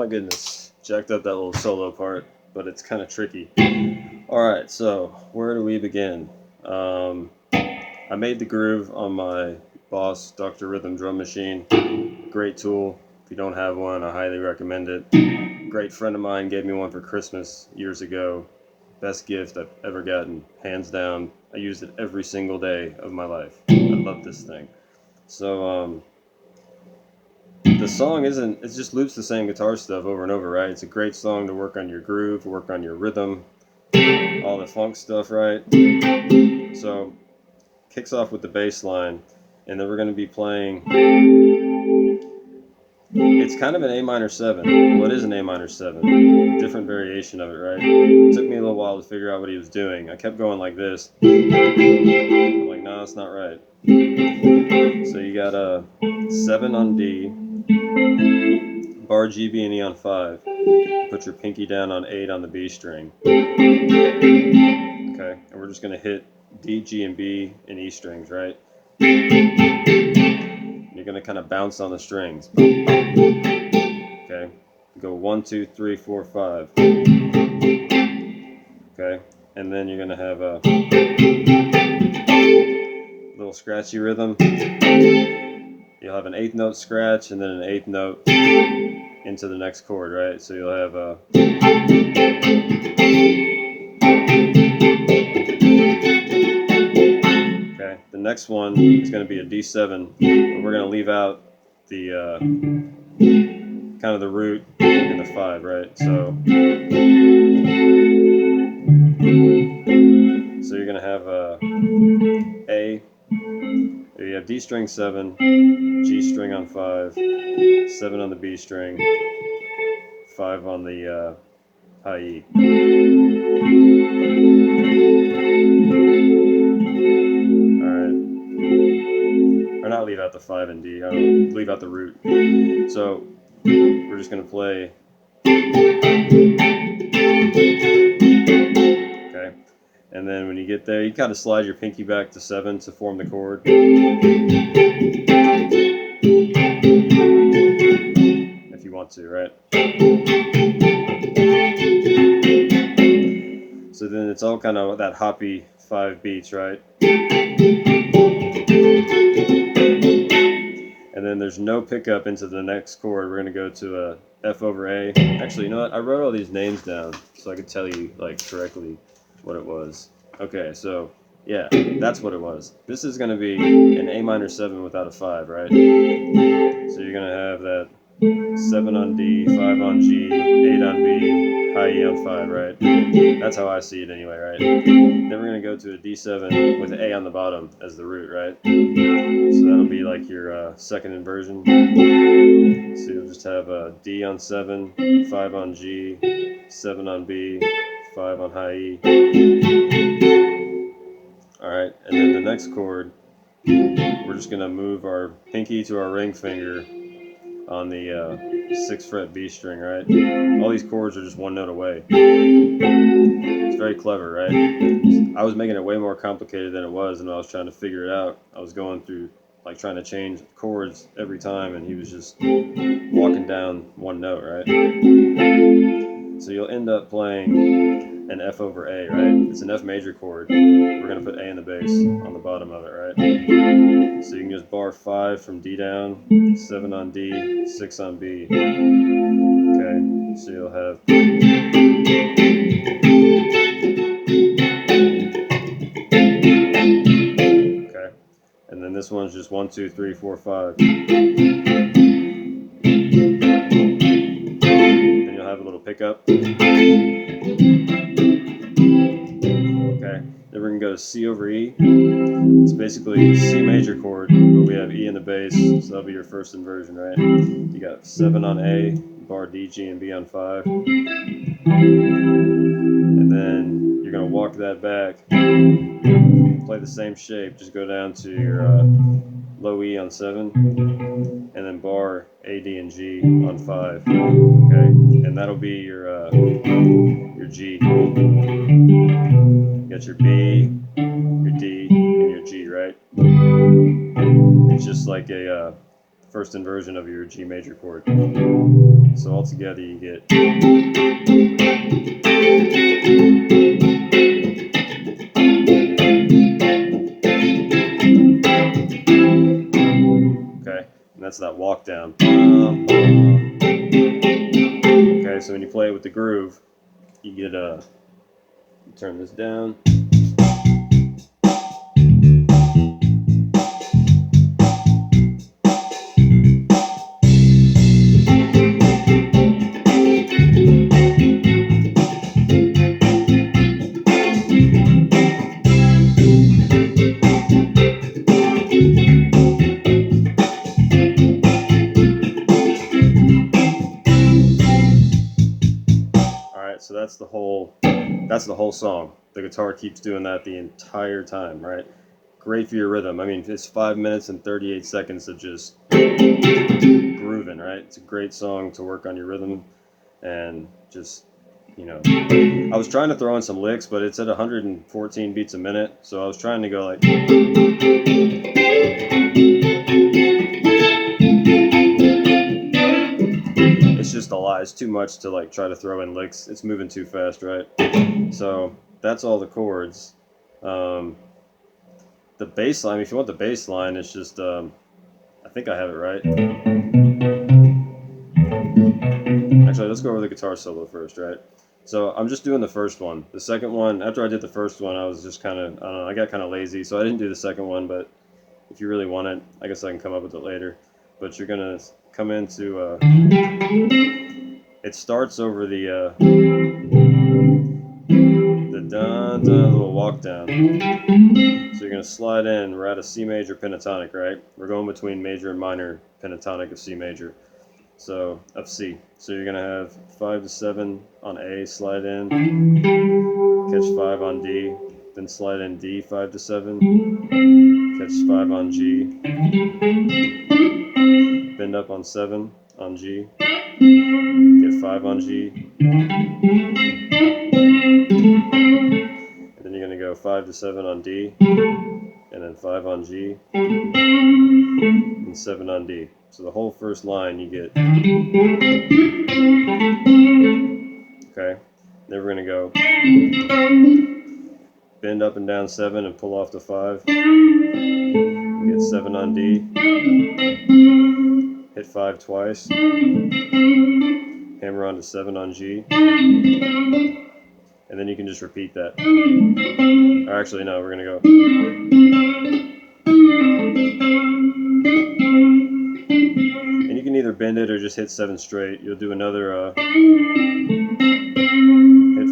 goodness, jacked up that little solo part, but it's kind of tricky. Alright, so where do we begin? I made the groove on my Boss Dr. Rhythm drum machine. Great tool. If you don't have one, I highly recommend it. Great friend of mine gave me one for Christmas years ago. Best gift I've ever gotten, hands down. I used it every single day of my life. I love this thing. So, the song it just loops the same guitar stuff over and over, right? It's a great song to work on your groove, work on your rhythm, all the funk stuff, right? So, kicks off with the bass line, and then we're going to be playing, it's kind of an A minor 7. Well, it is an A minor 7. Different variation of it, right? It took me a little while to figure out what he was doing. I kept going like this. I'm like, no, that's not right. So you got a 7 on D, bar G, B, and E on 5. Put your pinky down on 8 on the B string. Okay, and we're just going to hit D, G, and B and E strings, right? You're going to kind of bounce on the strings. Okay, go 1, 2, 3, 4, 5. Okay, and then you're going to have a little scratchy rhythm. You'll have an 8th note scratch and then an 8th note into the next chord, right? So you'll have a okay. The next one is going to be a D7, but we're going to leave out the kind of the root and the 5, right? So you're going to have a you have D string 7, G string on 5, 7 on the B string, 5 on the high E. Alright. Or not leave out the 5 and D, leave out the root. So we're just going to play. Okay. And then when you get there, you kind of slide your pinky back to 7 to form the chord. If you want to, right? So then it's all kind of that hoppy 5 beats, right? And then there's no pickup into the next chord. We're going to go to a F over A. Actually, you know what? I wrote all these names down so I could tell you like correctly what it was. Okay, so yeah, that's what it was. This is going to be an A minor 7 without a 5, right? So you're going to have that 7 on D, 5 on G, 8 on B, high E on 5, right? That's how I see it anyway, right? Then we're going to go to a D7 with an A on the bottom as the root, right? So that'll be like your second inversion. So you'll just have a D on 7, 5 on G, 7 on B, 5 on high E. Alright, and then the next chord, we're just going to move our pinky to our ring finger on the 6th fret B string, right? All these chords are just one note away. It's very clever, right? I was making it way more complicated than it was, and when I was trying to figure it out, I was going through, like, trying to change chords every time, and he was just walking down one note, right? So you'll end up playing an F over A, right? It's an F major chord. We're going to put A in the bass on the bottom of it, right? So you can just bar 5 from D down, 7 on D, 6 on B. Okay, so you'll have okay, and then this one's just 1, 2, 3, 4, 5. Then you'll have a little pickup. Okay, then we're going to go to C over E. It's basically C major chord, but we have E in the bass, so that'll be your first inversion, right? You got 7 on A, bar D, G, and B on 5. And then you're going to walk that back, play the same shape, just go down to your low E on 7, and then bar A, D, and G on 5. Okay, and that'll be your G. You got your B, your D, and your G, right? It's just like a first inversion of your G major chord. So altogether you get. Okay, and that's that walk down. Okay, so when you play it with the groove, you get a. Turn this down. So that's the whole song. The guitar keeps doing that the entire time, right? Great for your rhythm. I mean, it's 5 minutes and 38 seconds of just grooving, right? It's a great song to work on your rhythm and just, you know. I was trying to throw in some licks, but it's at 114 beats a minute, so I was trying to go like. It's just a lie. It's too much to like try to throw in licks. It's moving too fast, right? So that's all the chords. The bass line, if you want the bass line, it's just, I think I have it right. Actually, let's go over the guitar solo first, right? So I'm just doing the first one. The second one, after I did the first one, I was just kind of, I don't know, I got kind of lazy, so I didn't do the second one, but if you really want it, I guess I can come up with it later. But you're going to come into, it starts over the dun, dun, little walk down. So you're going to slide in, we're at a C major pentatonic, right? We're going between major and minor pentatonic of C major. So, of C. So you're going to have 5 to 7 on A, slide in, catch 5 on D, then slide in D, 5 to 7, catch 5 on G, bend up on 7 on G, get 5 on G, and then you're going to go 5 to 7 on D, and then 5 on G, and 7 on D. So the whole first line you get. Okay, then we're going to go bend up and down 7 and pull off to 5. Get 7 on D, hit 5 twice, hammer on to 7 on G, and then you can just repeat that. Or actually, no, we're going to go. And you can either bend it or just hit 7 straight. You'll do another hit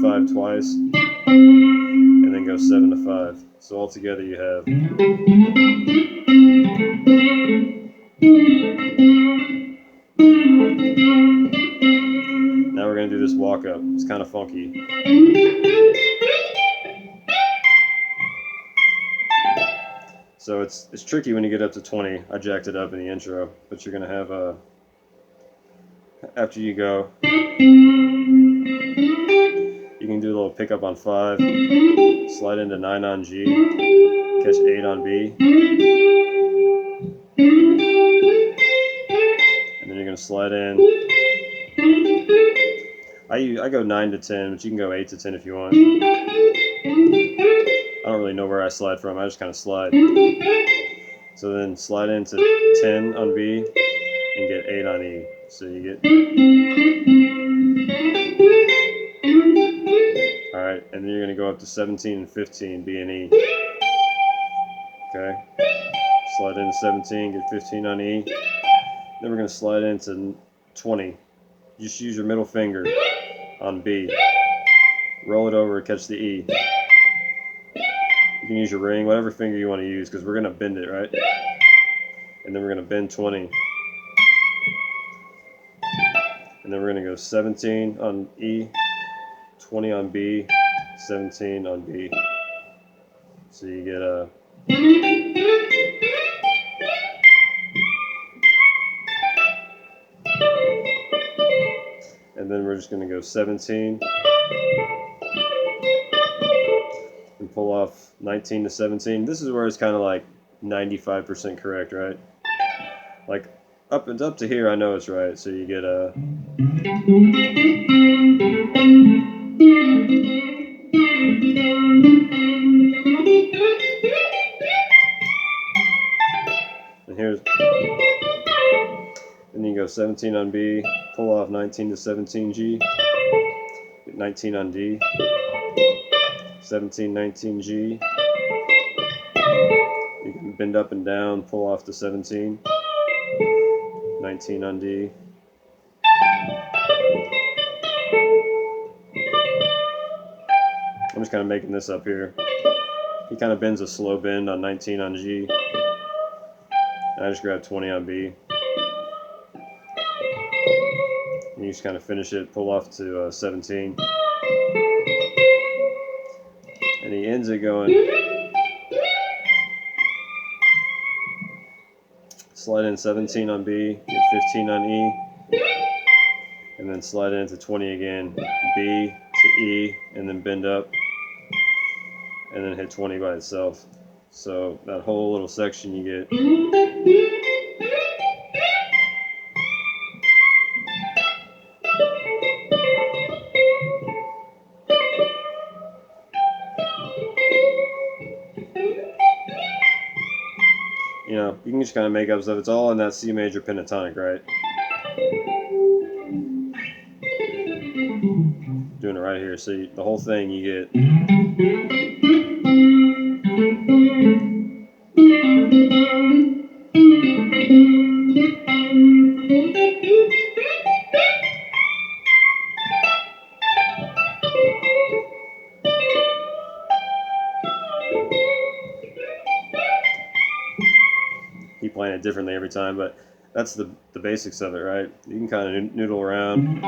5 twice, and then go 7 to 5. So altogether you have. Now we're going to do this walk up. It's kind of funky. So it's tricky when you get up to 20. I jacked it up in the intro, but you're going to have after you go, you can do a little pickup on 5, slide into 9 on G, catch 8 on B, and then you're going to slide in. I go 9 to 10, but you can go 8 to 10 if you want. I don't really know where I slide from, I just kind of slide. So then slide into 10 on B and get 8 on E. So you get. Alright, and then you're going to go up to 17 and 15, B and E. Okay, slide into 17, get 15 on E. Then we're going to slide into 20. Just use your middle finger on B. Roll it over, catch the E. You can use your ring, whatever finger you want to use, because we're going to bend it, right? And then we're going to bend 20. And then we're going to go 17 on E, 20 on B, 17 on B. So you get a. And then we're just going to go 17 and pull off 19 to 17. This is where it's kind of like 95% correct, right? Like up and up to here, I know it's right. So you get a. And here's. And then you go 17 on B, pull off 19 to 17 G, get 19 on D, 17, 19 G. You can bend up and down, pull off to 17, 19 on D. I'm just kind of making this up here. He kind of bends a slow bend on 19 on G. And I just grab 20 on B. And you just kind of finish it, pull off to 17. And he ends it going. Slide in 17 on B, get 15 on E. And then slide into 20 again, B to E, and then bend up. And then hit 20 by itself. So that whole little section you get. You know, you can just kind of make up stuff. It's all in that C major pentatonic, right? Doing it right here. So the whole thing you get. Keep playing it differently every time, but that's the basics of it, right? You can kind of noodle around.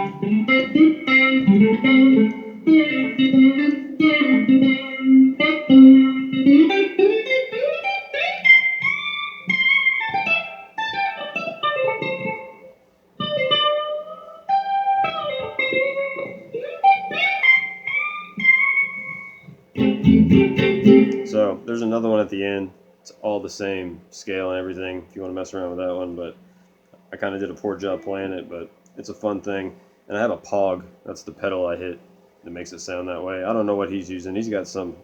So there's another one at the end. It's all the same scale and everything if you want to mess around with that one, but I kind of did a poor job playing it, but it's a fun thing. And I have a Pog. That's the pedal I hit that makes it sound that way. I don't know what he's using. He's got some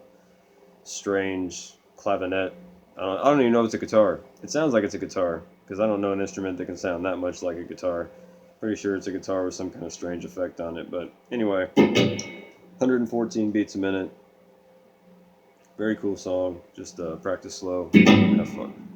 strange clavinet. I don't even know if it's a guitar. It sounds like it's a guitar because I don't know an instrument that can sound that much like a guitar. Pretty sure it's a guitar with some kind of strange effect on it. But anyway, 114 beats a minute. Very cool song. Just practice slow. Have fun.